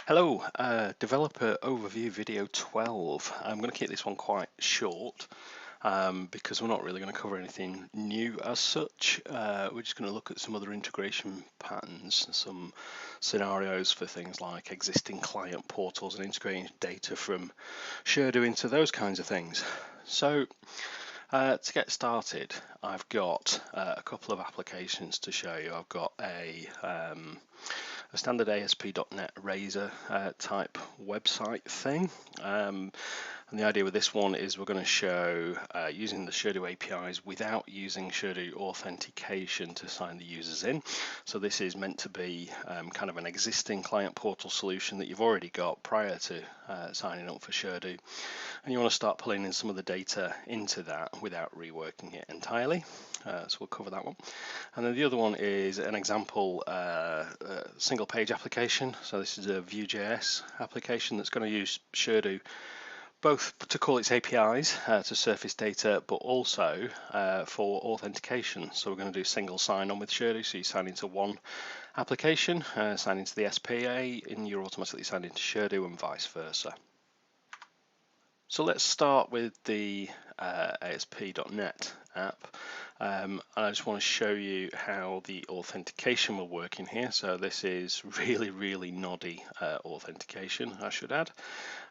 Hello, developer overview video 12. I'm going to keep this one quite short because we're not really going to cover anything new as such. We're just going to look at some other integration patterns, some scenarios for things like existing client portals and integrating data from sharedo into those kinds of things. So to get started, I've got a couple of applications to show you. I've got a standard ASP.NET Razor type website thing. And the idea with this one is we're going to show using the sharedo APIs without using sharedo authentication to sign the users in. So this is meant to be kind of an existing client portal solution that you've already got prior to signing up for sharedo. And you want to start pulling in some of the data into that without reworking it entirely. So we'll cover that one. And then the other one is an example single page application. So this is a Vue.js application that's going to use sharedo both to call its APIs to surface data, but also for authentication. So we're going to do single sign-on with sharedo. So you sign into one application, sign into the SPA, and you're automatically signed into sharedo and vice versa. So let's start with the ASP.NET app. And I just want to show you how the authentication will work in here. So this is really noddy authentication, I should add.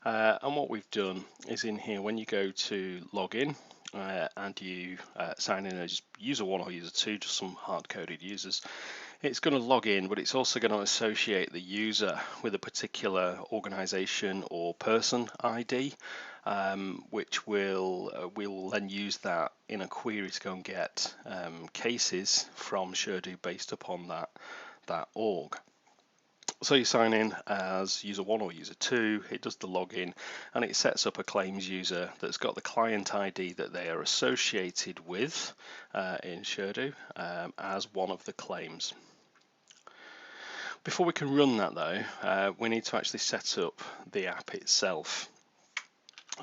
And what we've done is in here, when you go to log in and you sign in as user 1 or user 2, just some hard-coded users, it's going to log in, but it's also going to associate the user with a particular organization or person ID, which we'll then use that in a query to go and get cases from sharedo based upon that org. So you sign in as user 1 or user 2, it does the login, and it sets up a claims user that's got the client ID that they are associated with in sharedo as one of the claims. Before we can run that though, we need to actually set up the app itself.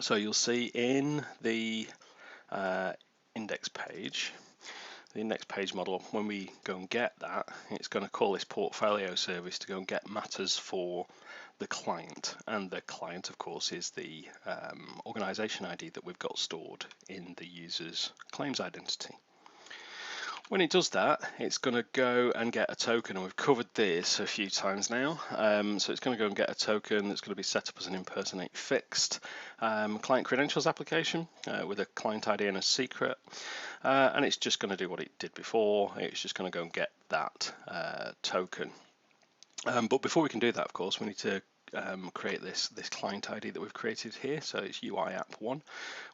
So you'll see in the index page, the index page model, when we go and get that, it's going to call this portfolio service to go and get matters for the client. And the client, of course, is the organization ID that we've got stored in the user's claims identity. When it does that, it's going to go and get a token, and we've covered this a few times now. So it's going to go and get a token that's going to be set up as an impersonate fixed client credentials application with a client ID and a secret. And it's just going to do what it did before. It's just going to go and get that token. But before we can do that, of course, we need to create this client ID that we've created here. So it's UI app 1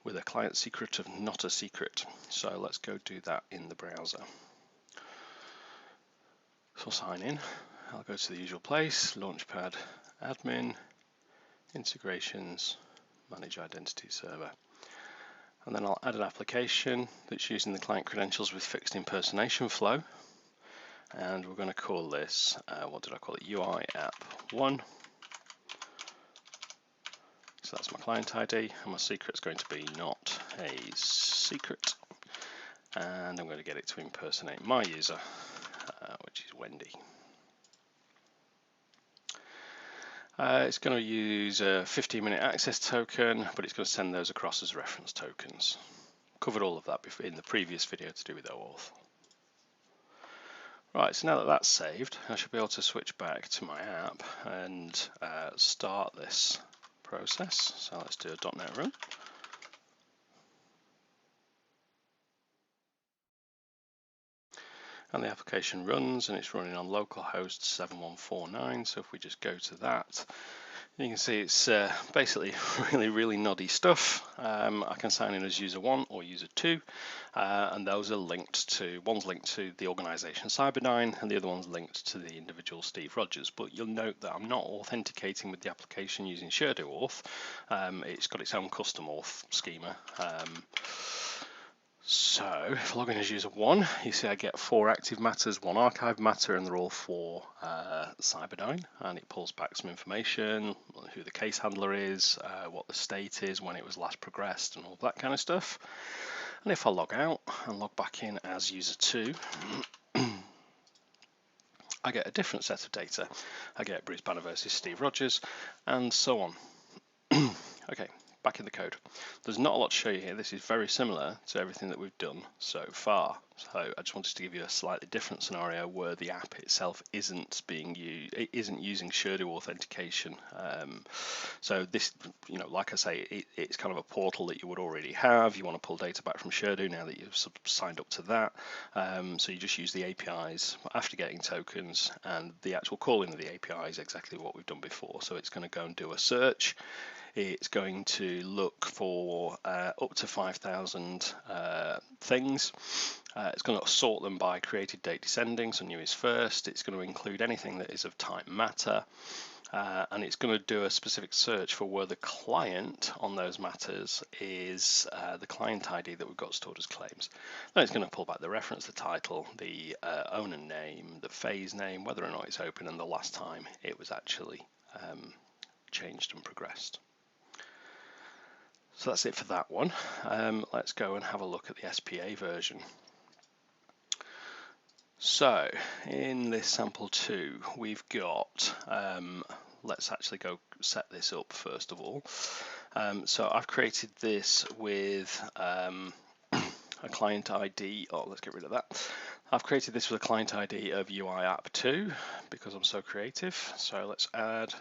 with a client secret of not a secret. So let's go do that in the browser. So I'll sign in. I'll go to the usual place, Launchpad admin, integrations, manage identity server. And then I'll add an application that's using the client credentials with fixed impersonation flow. And we're going to call this, what did I call it? UI app 1. So that's my client ID, and my secret is going to be not a secret. And I'm going to get it to impersonate my user, which is Wendy. It's going to use a 15-minute access token, but it's going to send those across as reference tokens. Covered all of that in the previous video to do with OAuth. Right, so now that that's saved, I should be able to switch back to my app and start this process. So let's do a .NET run. And the application runs, and it's running on localhost 7149. So if we just go to that, you can see it's basically really noddy stuff. I can sign in as user 1 or user 2, and those are linked to, one's linked to the organization Cyberdyne, and the other one's linked to the individual Steve Rogers. But you'll note that I'm not authenticating with the application using sharedo auth. It's got its own custom auth schema. So if I log in as user 1, you see I get 4 active matters, 1 archive matter, and they're all for Cyberdyne. And it pulls back some information, who the case handler is, what the state is, when it was last progressed, and all that kind of stuff. And if I log out and log back in as user 2, I get a different set of data. I get Bruce Banner versus Steve Rogers, and so on. Okay, back in the code. There's not a lot to show you here. This is very similar to everything that we've done so far. So I just wanted to give you a slightly different scenario where the app itself isn't being used, it isn't using sharedo authentication. So this, like I say, it's kind of a portal that you would already have. You want to pull data back from sharedo now that you've signed up to that. So you just use the APIs after getting tokens, and the actual calling of the API is exactly what we've done before. So it's going to go and do a search. It's going to look for up to 5,000 things. It's going to sort them by created date descending, so new is first. It's going to include anything that is of type matter, and it's going to do a specific search for where the client on those matters is the client ID that we've got stored as claims. Then it's going to pull back the reference, the title, the owner name, the phase name, whether or not it's open, and the last time it was actually changed and progressed. So that's it for that one. Let's go and have a look at the SPA version. So in this sample 2, we've got, let's actually go set this up first of all. So I've created this with a client ID. Oh, let's get rid of that. I've created this with a client ID of UI app 2 because I'm so creative. So let's add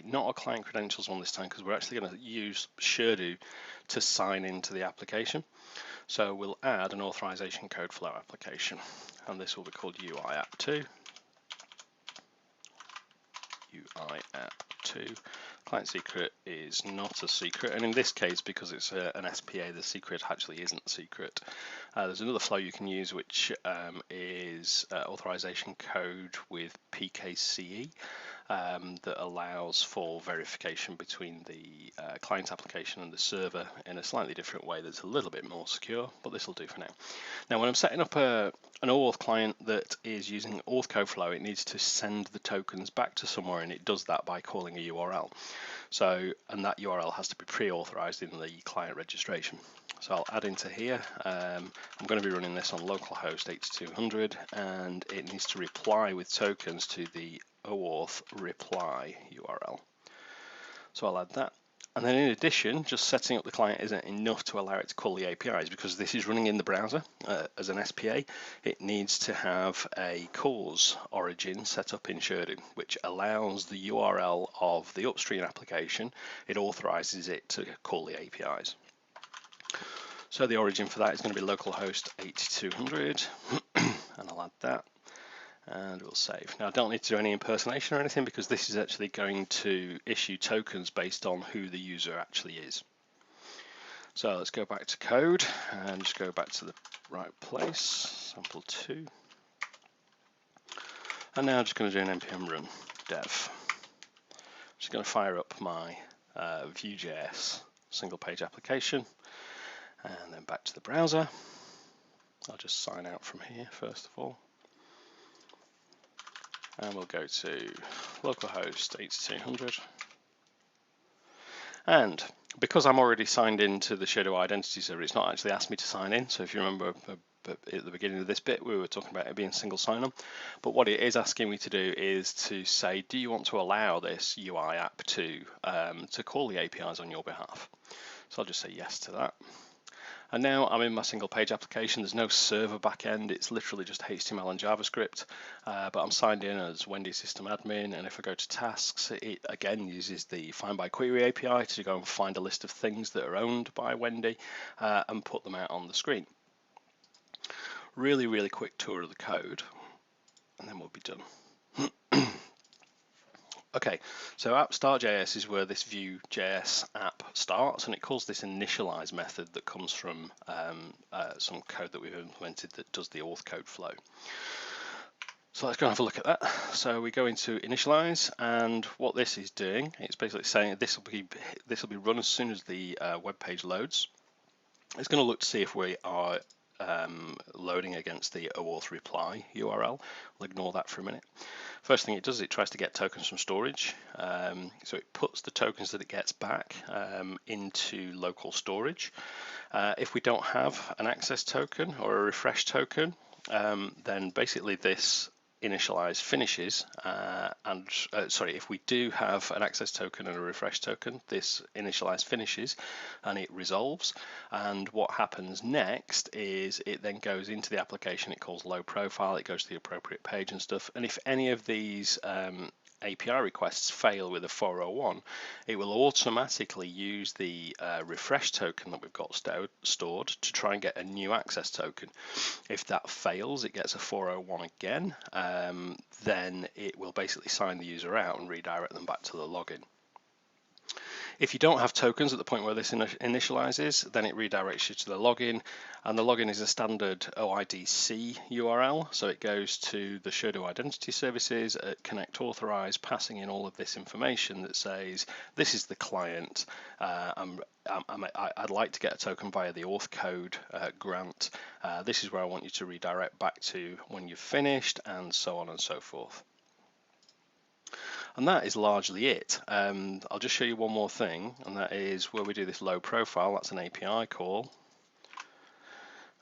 not a client credentials one this time, because we're actually going to use sharedo to sign into the application. So we'll add an authorization code flow application, and this will be called UI app 2. UI app 2. Client secret is not a secret, and in this case, because it's an SPA, the secret actually isn't secret. There's another flow you can use, which is authorization code with PKCE, that allows for verification between the client application and the server in a slightly different way that's a little bit more secure, but this will do for now. Now, when I'm setting up an OAuth client that is using auth code flow, it needs to send the tokens back to somewhere, and it does that by calling a URL. So, and that URL has to be pre-authorized in the client registration. So I'll add into here. I'm going to be running this on localhost 8200, and it needs to reply with tokens to the OAuth reply URL. So I'll add that. And then in addition, just setting up the client isn't enough to allow it to call the APIs, because this is running in the browser as an SPA. It needs to have a cause origin set up in sharedo, which allows the URL of the upstream application. It authorizes it to call the APIs. So the origin for that is going to be localhost 8200, and I'll add that. And we'll save. Now I don't need to do any impersonation or anything, because this is actually going to issue tokens based on who the user actually is. So let's go back to code and just go back to the right place, sample 2. And now I'm just going to do an npm run dev. Just going to fire up my Vue.js single page application, and then back to the browser. I'll just sign out from here first of all. And we'll go to localhost 8200. And because I'm already signed into the sharedo identity server, it's not actually asked me to sign in. So if you remember at the beginning of this bit, we were talking about it being single sign-on. But what it is asking me to do is to say, do you want to allow this UI app to call the APIs on your behalf? So I'll just say yes to that. And now I'm in my single page application. There's no server backend. It's literally just HTML and JavaScript. But I'm signed in as Wendy System Admin. And if I go to tasks, it again uses the Find by Query API to go and find a list of things that are owned by Wendy and put them out on the screen. Really, really quick tour of the code, and then we'll be done. Okay, so app start.js is where this Vue.js app starts, and it calls this initialize method that comes from some code that we've implemented that does the auth code flow. So let's go and have a look at that. So we go into initialize, and what this is doing, it's basically saying this will be run as soon as the web page loads. It's going to look to see if we are loading against the OAuth reply URL. We'll ignore that for a minute. First thing it does is it tries to get tokens from storage. So it puts the tokens that it gets back into local storage. If we don't have an access token or a refresh token, then basically this initialize finishes if we do have an access token and a refresh token, this initialize finishes and it resolves. And what happens next is it then goes into the application, it calls low profile, it goes to the appropriate page and stuff. And if any of these API requests fail with a 401, it will automatically use the refresh token that we've got stored to try and get a new access token. If that fails, it gets a 401 again, then it will basically sign the user out and redirect them back to the login. If you don't have tokens at the point where this initializes, then it redirects you to the login, and the login is a standard OIDC URL, so it goes to the sharedo identity services at connect authorize, passing in all of this information that says this is the client. I'd like to get a token via the auth code grant. This is where I want you to redirect back to when you've finished, and so on and so forth. And that is largely it. I'll just show you one more thing, and that is where we do this low profile. That's an API call.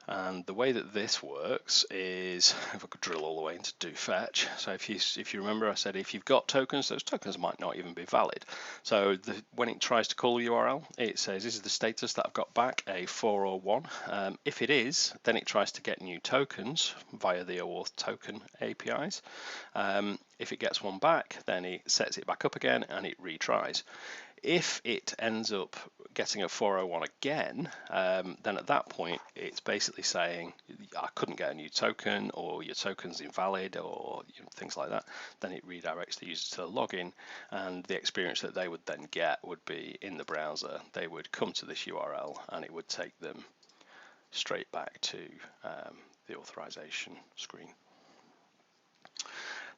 And the way that this works is, if I could drill all the way into do fetch. So if you remember, I said if you've got tokens, those tokens might not even be valid. So when it tries to call the URL, it says this is the status that I've got back, a 401. If it is, then it tries to get new tokens via the OAuth token APIs. If it gets one back, then it sets it back up again and it retries. If it ends up getting a 401 again, then at that point it's basically saying I couldn't get a new token, or your token's invalid, or things like that. Then it redirects the user to the login, and the experience that they would then get would be in the browser. They would come to this URL and it would take them straight back to the authorization screen.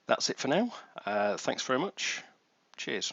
That's it for now. Thanks very much. Cheers.